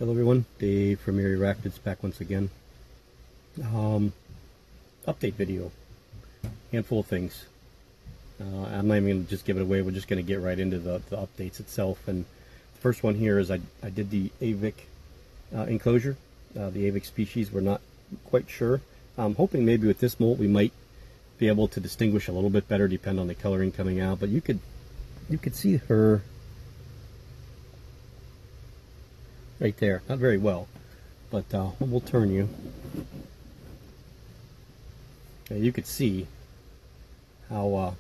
Hello everyone, Dave from Erie Rapids back once again. Update video, handful of things. I'm not even going to just give it away, we're just going to get right into the updates itself. And the first one here is I did the Aiviq enclosure, the Aiviq species. We're not quite sure. I'm hoping maybe with this molt we might be able to distinguish a little bit better, depend on the coloring coming out. But you could see her right there, not very well, but we'll turn you. You could see how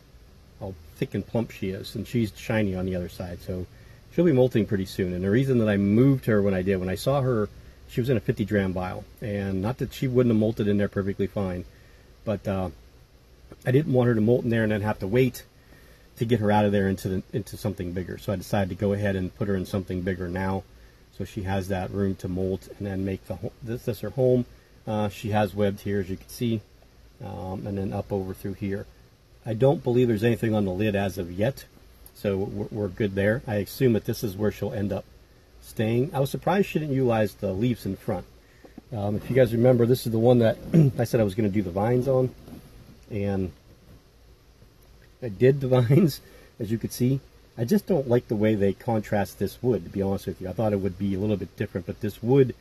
thick and plump she is, and she's shiny on the other side, so she'll be molting pretty soon. And the reason that I moved her when I saw her, she was in a 50 dram vial, and not that she wouldn't have molted in there perfectly fine, but I didn't want her to molt in there and then have to wait to get her out of there into something bigger. So I decided to go ahead and put her in something bigger now, so she has that room to molt and then make this her home. She has webbed here, as you can see, and then up over through here. I don't believe there's anything on the lid as of yet, so we're good there. I assume that this is where she'll end up staying. I was surprised she didn't utilize the leaves in front. If you guys remember, this is the one that I said I was going to do the vines on, and I did the vines, as you could see. I just don't like the way they contrast this wood, to be honest with you. I thought it would be a little bit different, but this wood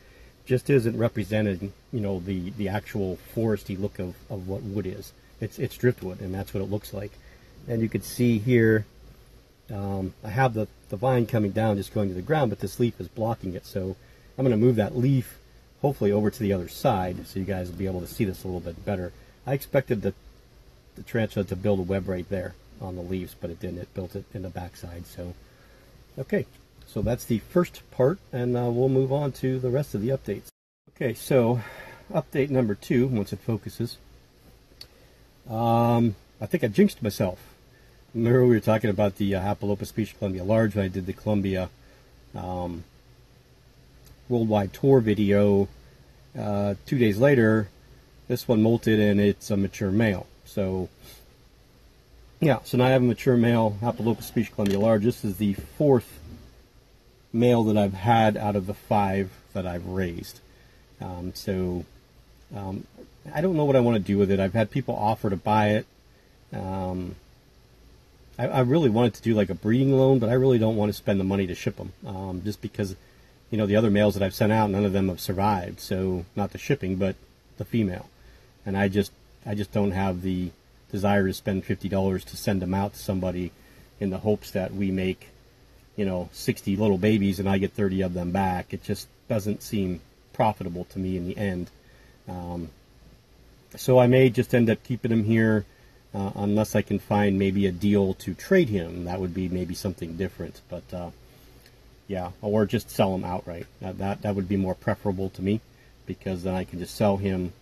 just isn't representing, the actual foresty look of what wood is. It's driftwood, and that's what it looks like. And you can see here, I have the vine coming down, just going to the ground, but this leaf is blocking it. So I'm going to move that leaf, hopefully, over to the other side, so you guys will be able to see this a little bit better. I expected the tarantula to build a web right there on the leaves, but it didn't. It built it in the backside. So, okay, so that's the first part, and we'll move on to the rest of the updates. Okay, so update number 2, once it focuses. I think I jinxed myself. Remember we were talking about the Hapalopa species Columbia large when I did the Columbia worldwide tour video. 2 days later, this one molted and it's a mature male. So yeah, so now I have a mature male Hapalopa species Columbia large. This is the 4th male that I've had out of the 5 that I've raised. I don't know what I want to do with it. I've had people offer to buy it. I really wanted to do like a breeding loan, but I really don't want to spend the money to ship them, just because, the other males that I've sent out, none of them have survived. So not the shipping, but the female. And I just don't have the desire to spend $50 to send them out to somebody in the hopes that we make, 60 little babies and I get 30 of them back. It just doesn't seem profitable to me in the end. So I may just end up keeping him here, unless I can find maybe a deal to trade him. That would be maybe something different. But yeah, or just sell him outright. That would be more preferable to me, because then I can just sell him,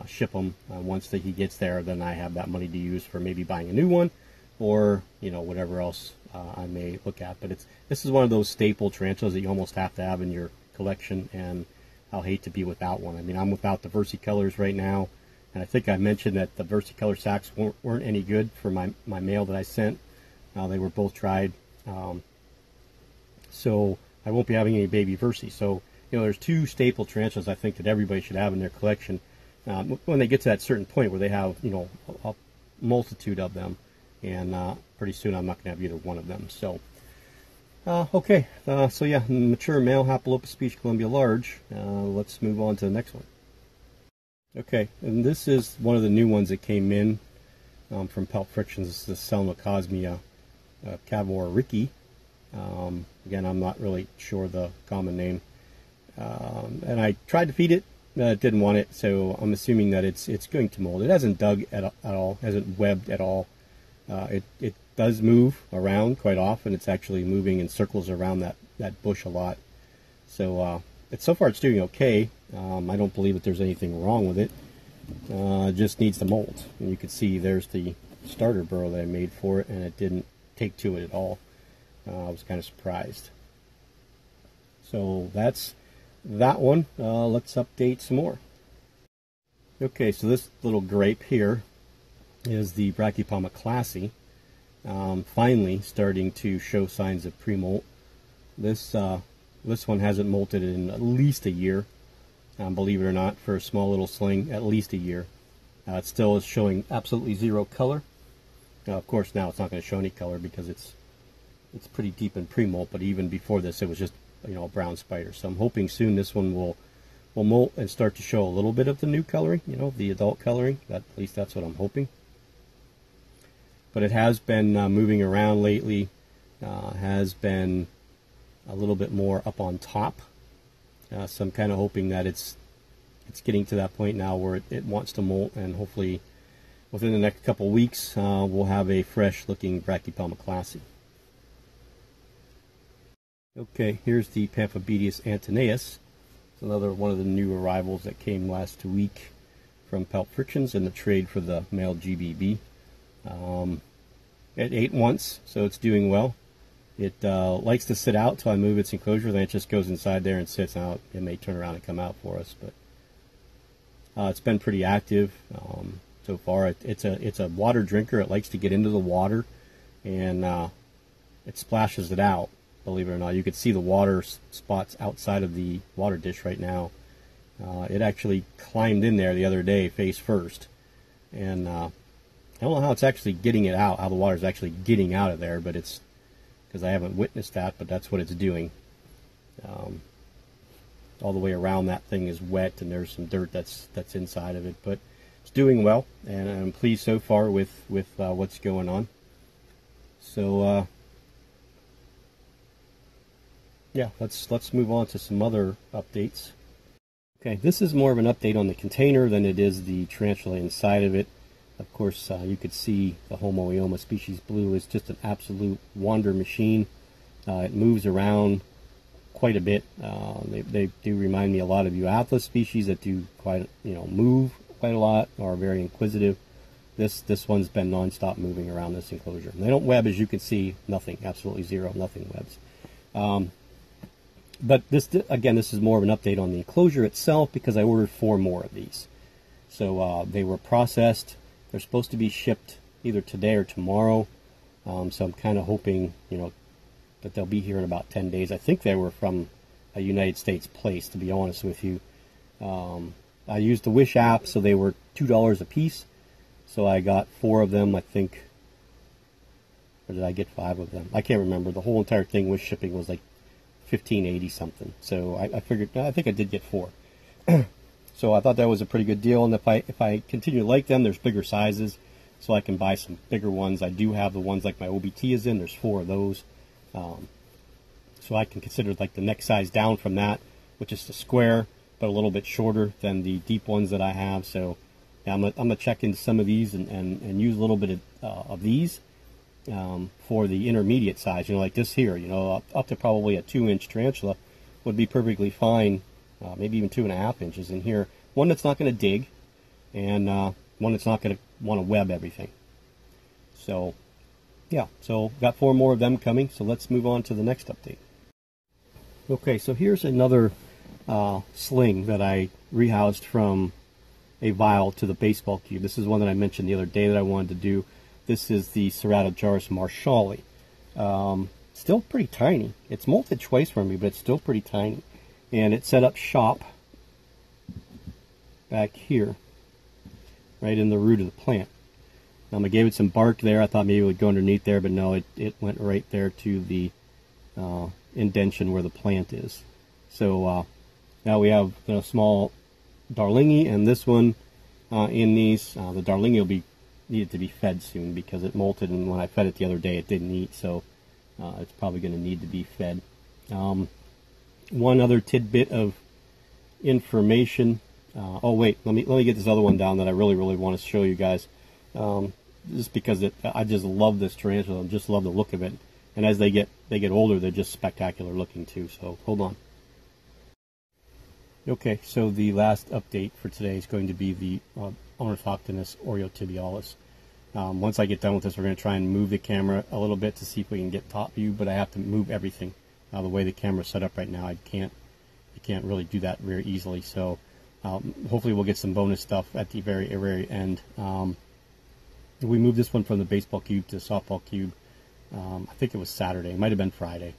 ship him. Once he gets there, then I have that money to use for maybe buying a new one, or whatever else I may look at. But this is one of those staple tarantulas that you almost have to have in your collection, and I'll hate to be without one. I mean, I'm without the versicolors right now, and I think I mentioned that the versicolor sacks weren't any good for my male that I sent. They were both tried, so I won't be having any baby versi. So there's 2 staple tarantulas I think that everybody should have in their collection. When they get to that certain point where they have a multitude of them, and pretty soon I'm not going to have either one of them. So okay, so yeah, mature male Hapalopa species Columbia large. Let's move on to the next one. Okay, and this is one of the new ones that came in from Pelt Frictions. This is the Selma Kasnia Cavor Ricky. Again, I'm not really sure the common name. And I tried to feed it, it didn't want it, so I'm assuming that it's going to mold. It hasn't dug at all, hasn't webbed at all. It does move around quite often. It's actually moving in circles around that bush a lot. So so far it's doing okay. I don't believe that there's anything wrong with it. It just needs to mold. And you can see there's the starter burrow that I made for it, and it didn't take to it at all. I was kind of surprised. So that's that one. Let's update some more. Okay, so this little grape here is the Palma classy. Finally starting to show signs of pre-molt. This This one hasn't molted in at least a year, believe it or not, for a small little sling, at least a year. It still is showing absolutely zero color. Now, of course, now it's not going to show any color because it's pretty deep in pre-molt, but even before this, it was just, you know, a brown spider. So I'm hoping soon this one will molt and start to show a little bit of the new coloring, you know, the adult coloring. At least that's what I'm hoping. But it has been moving around lately, has been a little bit more up on top. So I'm kind of hoping that it's getting to that point now where it wants to molt, and hopefully within the next couple weeks we'll have a fresh looking Palma classy. Okay, here's the Peppabe Antonius. It's another one of the new arrivals that came last week from Pulp Frictions in the trade for the male GBB. It ate once, so it's doing well. It likes to sit out till I move its enclosure, then it just goes inside there and sits out. It may turn around and come out for us, but it's been pretty active so far. It's a water drinker. It likes to get into the water, and it splashes it out. Believe it or not, you could see the water spots outside of the water dish right now. It actually climbed in there the other day face first, and I don't know how it's actually getting it out, how the water is actually getting out of there, but it's because I haven't witnessed that, but that's what it's doing. All the way around that thing is wet, and there's some dirt that's inside of it, but it's doing well, and I'm pleased so far with what's going on. So yeah, let's move on to some other updates. Okay, this is more of an update on the container than it is the tarantula inside of it. Of course, you could see the Homoioma species blue is just an absolute wander machine. It moves around quite a bit. They do remind me a lot of Euathlus species that do quite, move quite a lot, or are very inquisitive. This one's been non-stop moving around this enclosure. They don't web, as you can see. Nothing, absolutely zero, nothing webs. But this is more of an update on the enclosure itself, because I ordered 4 more of these. So they were processed. They're supposed to be shipped either today or tomorrow. So I'm kind of hoping, that they'll be here in about 10 days. I think they were from a United States place, to be honest with you. I used the Wish app, so they were $2 a piece. So I got 4 of them, I think. Or did I get 5 of them? I can't remember. The whole entire thing with shipping was like $15.80 something. So I figured, I think I did get 4. So I thought that was a pretty good deal. And if I continue to like them, there's bigger sizes, so I can buy some bigger ones. I do have the ones like my OBT is in. There's 4 of those. So I can consider like the next size down from that, which is the square, but a little bit shorter than the deep ones that I have. So yeah, I'm gonna check into some of these and use a little bit of these for the intermediate size. Like this here, up to probably a 2-inch tarantula would be perfectly fine. Maybe even 2.5 inches in here. One that's not going to dig, and one that's not going to want to web everything. So, yeah, so got 4 more of them coming, so let's move on to the next update. Okay, so here's another sling that I rehoused from a vial to the baseball cube. This is one that I mentioned the other day that I wanted to do. This is the Cerrado Jaris Marshalli. Still pretty tiny. It's molted twice for me, but it's still pretty tiny. And it set up shop back here, right in the root of the plant. I gave it some bark there. I thought maybe it would go underneath there, but no, it went right there to the indention where the plant is. So now we have small Darlingi, and this one in these. The Darlingi will be needed to be fed soon because it molted, and when I fed it the other day, it didn't eat, so it's probably going to need to be fed. One other tidbit of information. Oh wait, let me get this other one down that I really want to show you guys. Just because I just love this tarantula. I just love the look of it. And as they get older, they're just spectacular looking too. So hold on. Okay, so the last update for today is going to be the Ornithoctonus oreotibialis. Once I get done with this, we're going to try and move the camera a little bit to see if we can get top view, but I have to move everything. The way the camera's set up right now, I can't really do that very easily. So hopefully we'll get some bonus stuff at the very end. We moved this one from the baseball cube to the softball cube. I think it was Saturday. It might have been Friday.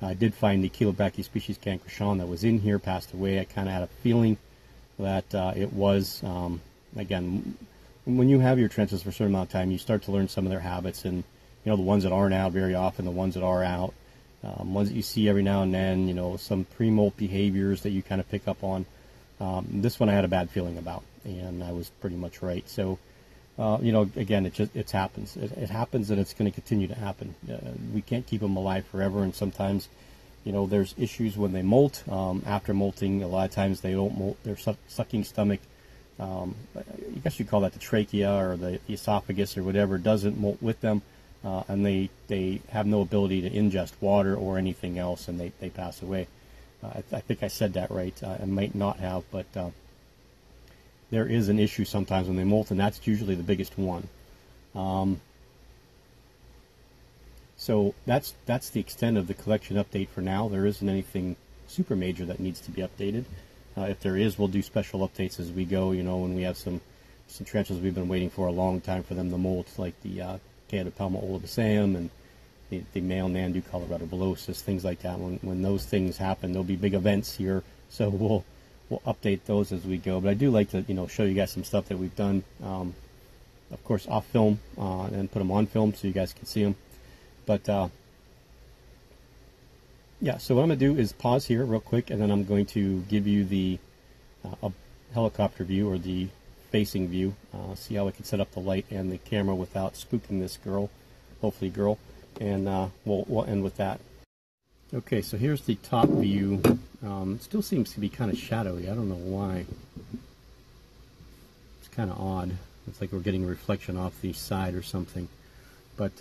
I did find the Chilobrachys species cancroshawn that was in here passed away. I kind of had a feeling that it was, again, when you have your tarantulas for a certain amount of time, you start to learn some of their habits, and the ones that aren't out very often, the ones that are out, ones that you see every now and then, some pre-molt behaviors that you kind of pick up on. This one I had a bad feeling about, and I was pretty much right. So, again, it happens. It happens, and it's going to continue to happen. We can't keep them alive forever, and sometimes, there's issues when they molt. After molting, a lot of times they don't molt. Their sucking stomach, I guess you call that the trachea or the esophagus or whatever, doesn't molt with them, and they have no ability to ingest water or anything else, and they pass away. I think I said that right. I might not have, but there is an issue sometimes when they molt, and that's usually the biggest one. So that's the extent of the collection update for now. There isn't anything super major that needs to be updated. If there is, we'll do special updates as we go. When we have some tarantulas we've been waiting for a long time for them to molt, like the Palma olivicem and the male Nandu coloradobolosis, things like that. When those things happen, there'll be big events here, so we'll update those as we go. But I do like to show you guys some stuff that we've done, of course off film, and put them on film so you guys can see them. But yeah, so what I'm going to do is pause here real quick, and then I'm going to give you the helicopter view, or the facing view, see how we can set up the light and the camera without spooking this girl, hopefully girl, and we'll end with that. Okay, so here's the top view. It still seems to be kind of shadowy. I don't know why. It's kind of odd. It's like we're getting a reflection off the side or something. But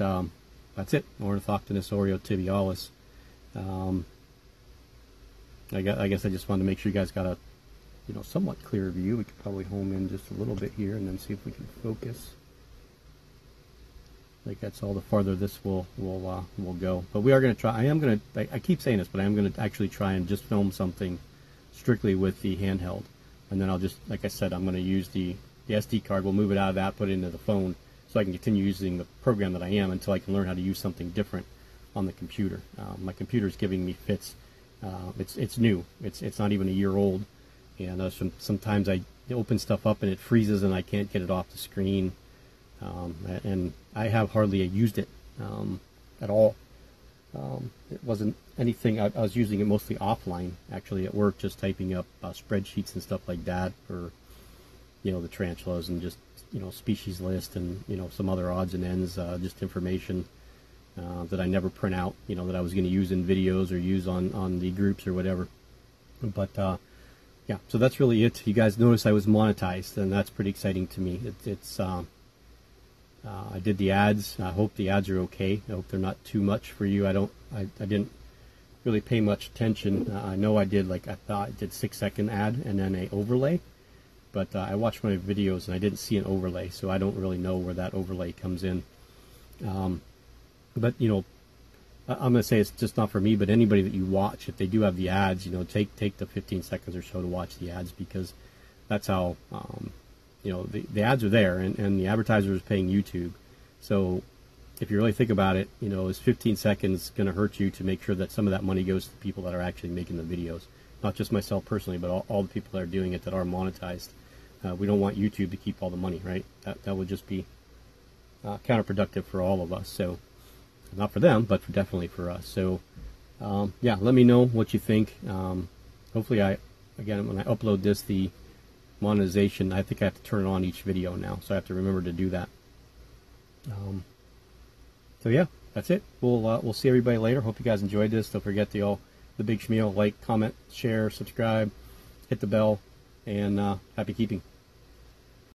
that's it. Ornithoctonus Oreo tibialis. I guess I just wanted to make sure you guys got a somewhat clear view. We could probably home in just a little bit here and then see if we can focus. Like that's all the farther this will go. But we are going to try. I keep saying this, but I am going to actually try and just film something strictly with the handheld, and then I'll just, like I said, I'm going to use the SD card. We'll move it out of that, put it into the phone, so I can continue using the program that I am until I can learn how to use something different on the computer. My computer is giving me fits. It's new. It's not even a year old, and sometimes I open stuff up and it freezes and I can't get it off the screen. And I have hardly used it at all. It wasn't anything. I was using it mostly offline, actually, at work, just typing up spreadsheets and stuff like that for the tarantulas, and just species list, and some other odds and ends, just information that I never print out, that I was going to use in videos or use on the groups or whatever. But yeah, so that's really it. You guys notice I was monetized, and that's pretty exciting to me. I did the ads. I hope the ads are okay. I hope they're not too much for you. I didn't really pay much attention. I know I did, I thought I did 6-second ad and then a overlay, but I watched my videos and I didn't see an overlay, so I don't really know where that overlay comes in. But I'm going to say it's just not for me, but anybody that you watch, if they do have the ads, take the 15 seconds or so to watch the ads, because that's how the ads are there, and the advertiser is paying YouTube. So if you really think about it, is 15 seconds going to hurt you to make sure that some of that money goes to the people that are actually making the videos? Not just myself personally, but all the people that are doing it that are monetized. We don't want YouTube to keep all the money, right? That would just be counterproductive for all of us. So not for them, but definitely for us. So yeah, let me know what you think. Hopefully, again, when I upload this, the monetization, I think I have to turn it on each video now, so I have to remember to do that. So yeah, that's it. We'll see everybody later. Hope you guys enjoyed this. Don't forget the big schmeal: like, comment, share, subscribe, hit the bell, and happy keeping.